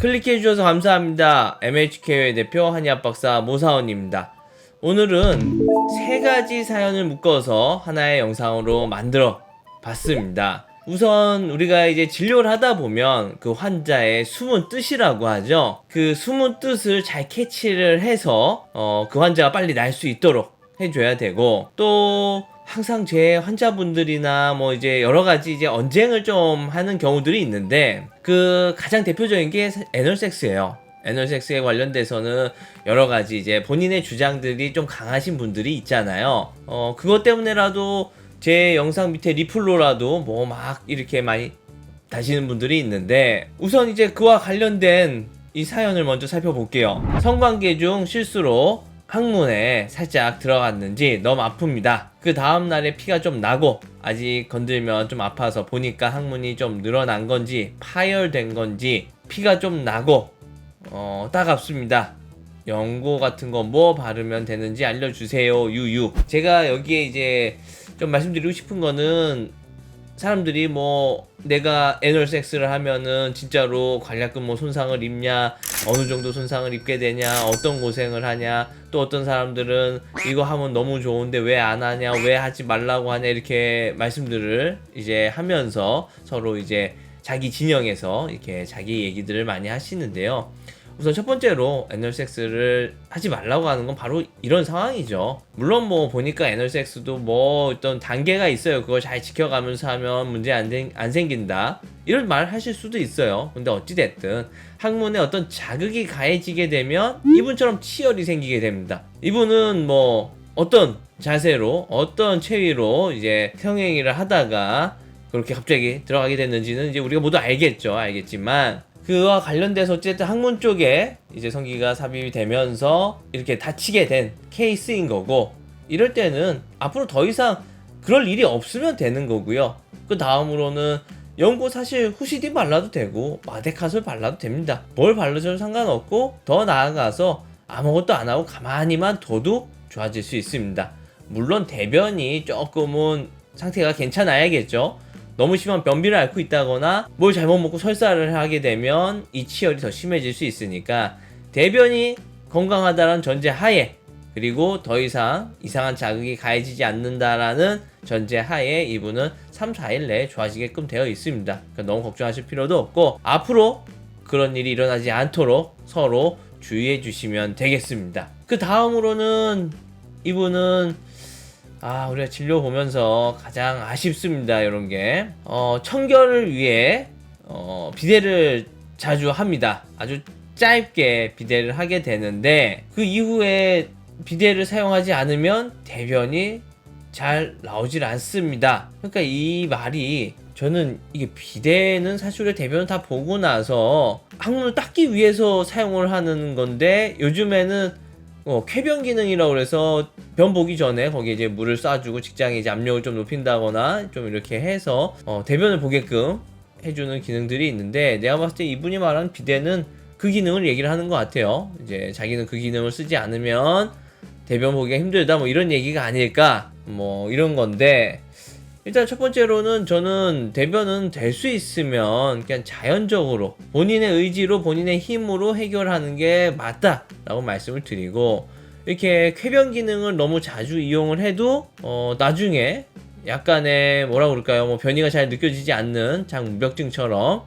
클릭해주셔서 감사합니다. MHK의 대표 한의학박사 모사원입니다. 오늘은 3가지 사연을 묶어서 하나의 영상으로 만들어 봤습니다. 우선 우리가 이제 진료를 하다 보면 그 환자의 숨은 뜻이라고 하죠. 그 숨은 뜻을 잘 캐치를 해서 그 환자가 빨리 날 수 있도록 해줘야 되고, 또 항상 제 환자분들이나 뭐 이제 여러 가지 이제 언쟁을 좀 하는 경우들이 있는데, 그 가장 대표적인 게 애널섹스예요. 애널섹스에 관련돼서는 여러 가지 이제 본인의 주장들이 좀 강하신 분들이 있잖아요. 그것 때문에라도 제 영상 밑에 리플로라도 뭐 막 이렇게 많이 다시는 분들이 있는데, 우선 이제 그와 관련된 이 사연을 먼저 살펴볼게요. 성관계 중 실수로 항문에 살짝 들어갔는지 너무 아픕니다. 그 다음날에 피가 좀 나고, 아직 건들면 좀 아파서 보니까 항문이 좀 늘어난 건지 파열된 건지 피가 좀 나고 따갑습니다. 연고 같은 거 뭐 바르면 되는지 알려주세요. 유유. 제가 여기에 이제 좀 말씀드리고 싶은 거는, 사람들이 뭐 내가 애널 섹스를 하면은 진짜로 관략근 뭐 손상을 입냐, 어느 정도 손상을 입게 되냐, 어떤 고생을 하냐, 또 어떤 사람들은 이거 하면 너무 좋은데 왜 안 하냐, 왜 하지 말라고 하냐, 이렇게 말씀들을 이제 하면서 서로 이제 자기 진영에서 이렇게 자기 얘기들을 많이 하시는데요. 우선 첫 번째로 애널섹스를 하지 말라고 하는 건 바로 이런 상황이죠. 물론 뭐 보니까 애널섹스도 뭐 어떤 단계가 있어요. 그걸 잘 지켜가면서 하면 문제 안 생긴다, 이런 말 하실 수도 있어요. 근데 어찌됐든 항문에 어떤 자극이 가해지게 되면 이분처럼 치열이 생기게 됩니다. 이분은 뭐 어떤 자세로 어떤 체위로 이제 성행위를 하다가 그렇게 갑자기 들어가게 됐는지는 이제 우리가 모두 알겠지만, 그와 관련돼서 어쨌든 항문 쪽에 이제 성기가 삽입이 되면서 이렇게 다치게 된 케이스인 거고, 이럴 때는 앞으로 더 이상 그럴 일이 없으면 되는 거고요. 그 다음으로는 연고 사실 후시딘 발라도 되고 마데카솔 발라도 됩니다. 뭘 발라줘도 상관없고, 더 나아가서 아무것도 안 하고 가만히만 둬도 좋아질 수 있습니다. 물론 대변이 조금은 상태가 괜찮아야겠죠. 너무 심한 변비를 앓고 있다거나 뭘 잘못 먹고 설사를 하게 되면 이 치열이 더 심해질 수 있으니까, 대변이 건강하다는 전제 하에, 그리고 더 이상 이상한 자극이 가해지지 않는다라는 전제 하에 이분은 3, 4일 내에 좋아지게끔 되어 있습니다. 그러니까 너무 걱정하실 필요도 없고, 앞으로 그런 일이 일어나지 않도록 서로 주의해 주시면 되겠습니다. 그 다음으로는 이분은 우리가 진료 보면서 가장 아쉽습니다. 이런 게 청결을 위해 비대를 자주 합니다. 아주 짧게 비대를 하게 되는데, 그 이후에 비대를 사용하지 않으면 대변이 잘 나오질 않습니다. 그러니까 이 말이, 저는 이게 비대는 사실 우리가 대변을 다 보고 나서 항문을 닦기 위해서 사용을 하는 건데, 요즘에는 쾌변 기능이라고 그래서 변 보기 전에 거기에 이제 물을 쏴주고 직장에 이제 압력을 좀 높인다거나 좀 이렇게 해서 대변을 보게끔 해주는 기능들이 있는데, 내가 봤을 때 이분이 말하는 비대는 그 기능을 얘기를 하는 것 같아요. 이제 자기는 그 기능을 쓰지 않으면 대변 보기가 힘들다, 뭐 이런 얘기가 아닐까, 뭐 이런 건데, 일단 첫 번째로는 저는 대변은 될 수 있으면 그냥 자연적으로 본인의 의지로 본인의 힘으로 해결하는 게 맞다라고 말씀을 드리고, 이렇게 쾌변 기능을 너무 자주 이용을 해도 나중에 약간의 뭐라 그럴까요, 뭐 변이가 잘 느껴지지 않는 장무벽증처럼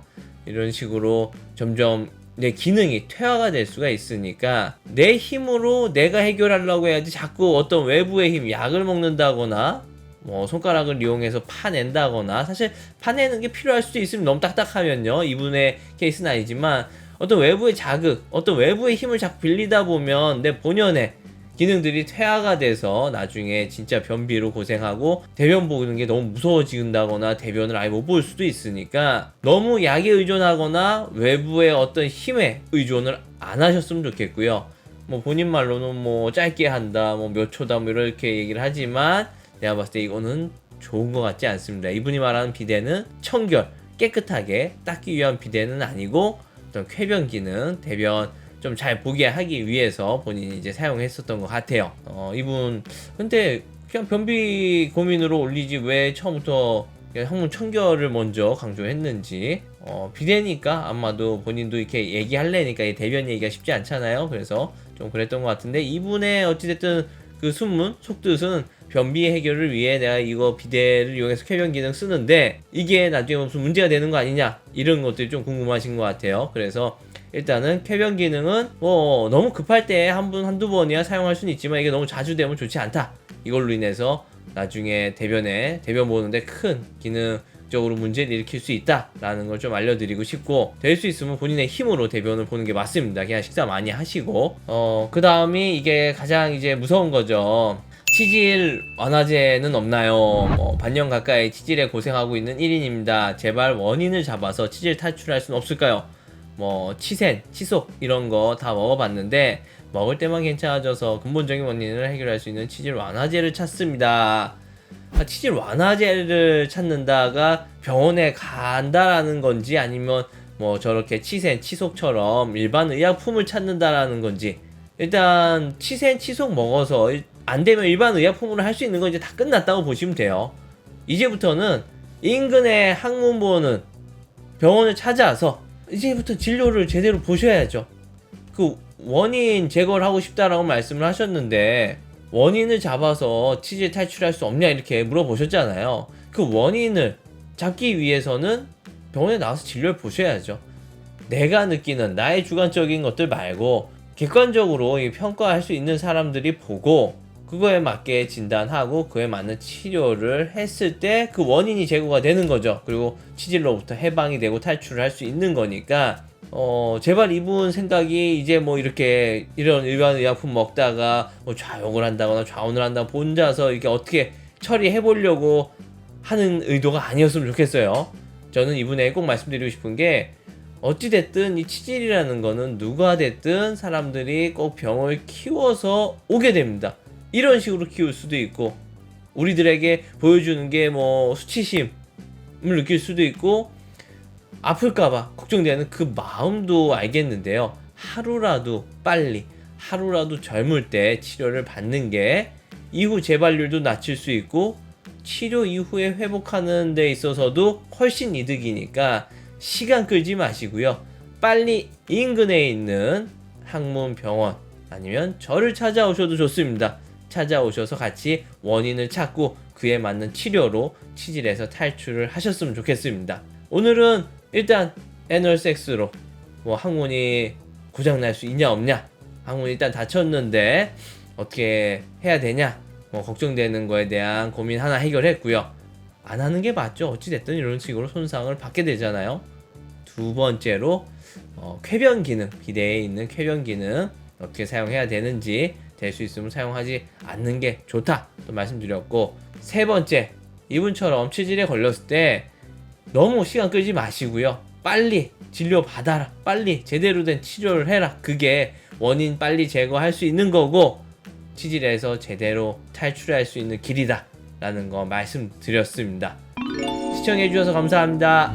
이런 식으로 점점 내 기능이 퇴화가 될 수가 있으니까, 내 힘으로 내가 해결하려고 해야지 자꾸 어떤 외부의 힘, 약을 먹는다거나 뭐 손가락을 이용해서 파낸다거나, 사실 파내는 게 필요할 수도 있으면 너무 딱딱하면요, 이분의 케이스는 아니지만, 어떤 외부의 자극, 어떤 외부의 힘을 자꾸 빌리다 보면 내 본연의 기능들이 퇴화가 돼서 나중에 진짜 변비로 고생하고 대변 보는 게 너무 무서워진다거나 대변을 아예 못 볼 수도 있으니까, 너무 약에 의존하거나 외부의 어떤 힘에 의존을 안 하셨으면 좋겠고요. 뭐 본인 말로는 뭐 짧게 한다, 뭐 몇 초다, 뭐 이렇게 얘기를 하지만, 내가 봤을 때 이거는 좋은 것 같지 않습니다. 이분이 말하는 비대는 청결, 깨끗하게 닦기 위한 비대는 아니고, 어떤 쾌변 기능, 대변 좀 잘 보게 하기 위해서 본인이 이제 사용했었던 것 같아요. 이분 근데 그냥 변비 고민으로 올리지 왜 처음부터 항문 청결을 먼저 강조했는지 비대니까 아마도 본인도 이렇게 얘기할래니까 이 대변 얘기가 쉽지 않잖아요. 그래서 좀 그랬던 것 같은데, 이분의 어찌됐든 그 순문 속뜻은 변비 해결을 위해 내가 이거 비데를 이용해서 쾌변 기능 쓰는데 이게 나중에 무슨 문제가 되는 거 아니냐, 이런 것들이 좀 궁금하신 것 같아요. 그래서 일단은 쾌변 기능은 뭐 너무 급할 때 한두 번이야 사용할 수는 있지만 이게 너무 자주 되면 좋지 않다. 이걸로 인해서 나중에 대변 보는데 큰 기능적으로 문제를 일으킬 수 있다라는 걸 좀 알려드리고 싶고, 될 수 있으면 본인의 힘으로 대변을 보는 게 맞습니다. 그냥 식사 많이 하시고, 그 다음이 이게 가장 이제 무서운 거죠. 치질 완화제는 없나요? 반년 가까이 치질에 고생하고 있는 1인입니다. 제발 원인을 잡아서 치질 탈출할 수는 없을까요? 치센, 치속 이런 거 다 먹어봤는데 먹을 때만 괜찮아져서 근본적인 원인을 해결할 수 있는 치질 완화제를 찾습니다. 치질 완화제를 찾는다가 병원에 간다라는 건지, 아니면 저렇게 치센, 치속처럼 일반 의약품을 찾는다라는 건지. 일단 치센, 치속 먹어서 안 되면 일반 의약품으로 할 수 있는 건 이제 다 끝났다고 보시면 돼요. 이제부터는 인근의 항문 보는 병원을 찾아서 이제부터 진료를 제대로 보셔야죠. 그 원인 제거를 하고 싶다라고 말씀을 하셨는데, 원인을 잡아서 치질 탈출할 수 없냐 이렇게 물어보셨잖아요. 그 원인을 잡기 위해서는 병원에 나와서 진료를 보셔야죠. 내가 느끼는 나의 주관적인 것들 말고 객관적으로 평가할 수 있는 사람들이 보고 그거에 맞게 진단하고 그에 맞는 치료를 했을 때 그 원인이 제거가 되는 거죠. 그리고 치질로부터 해방이 되고 탈출을 할 수 있는 거니까 제발 이분 생각이 이제 이렇게 이런 일반 의약품 먹다가 좌욕을 한다거나 좌운을 한다거나 혼자서 이렇게 어떻게 처리해 보려고 하는 의도가 아니었으면 좋겠어요. 저는 이분에게 꼭 말씀드리고 싶은 게, 어찌됐든 이 치질이라는 거는 누가 됐든 사람들이 꼭 병을 키워서 오게 됩니다. 이런 식으로 키울 수도 있고, 우리들에게 보여주는 게 수치심을 느낄 수도 있고, 아플까봐 걱정되는 그 마음도 알겠는데요. 하루라도 빨리, 하루라도 젊을 때 치료를 받는 게 이후 재발률도 낮출 수 있고 치료 이후에 회복하는 데 있어서도 훨씬 이득이니까 시간 끌지 마시고요. 빨리 인근에 있는 항문병원 아니면 저를 찾아오셔도 좋습니다. 찾아오셔서 같이 원인을 찾고 그에 맞는 치료로 치질에서 탈출을 하셨으면 좋겠습니다. 오늘은 일단 애널 섹스로 항문이 고장날 수 있냐 없냐, 항문이 일단 다쳤는데 어떻게 해야 되냐, 걱정되는 거에 대한 고민 하나 해결했고요. 안 하는 게 맞죠. 어찌됐든 이런 식으로 손상을 받게 되잖아요. 두 번째로 쾌변 기능, 비데에 있는 쾌변 기능 어떻게 사용해야 되는지, 될 수 있으면 사용하지 않는 게 좋다 또 말씀드렸고, 세 번째, 이분처럼 치질에 걸렸을 때 너무 시간 끌지 마시고요. 빨리 진료 받아라, 빨리 제대로 된 치료를 해라. 그게 원인 빨리 제거할 수 있는 거고 치질에서 제대로 탈출할 수 있는 길이다 라는 거 말씀드렸습니다. 시청해주셔서 감사합니다.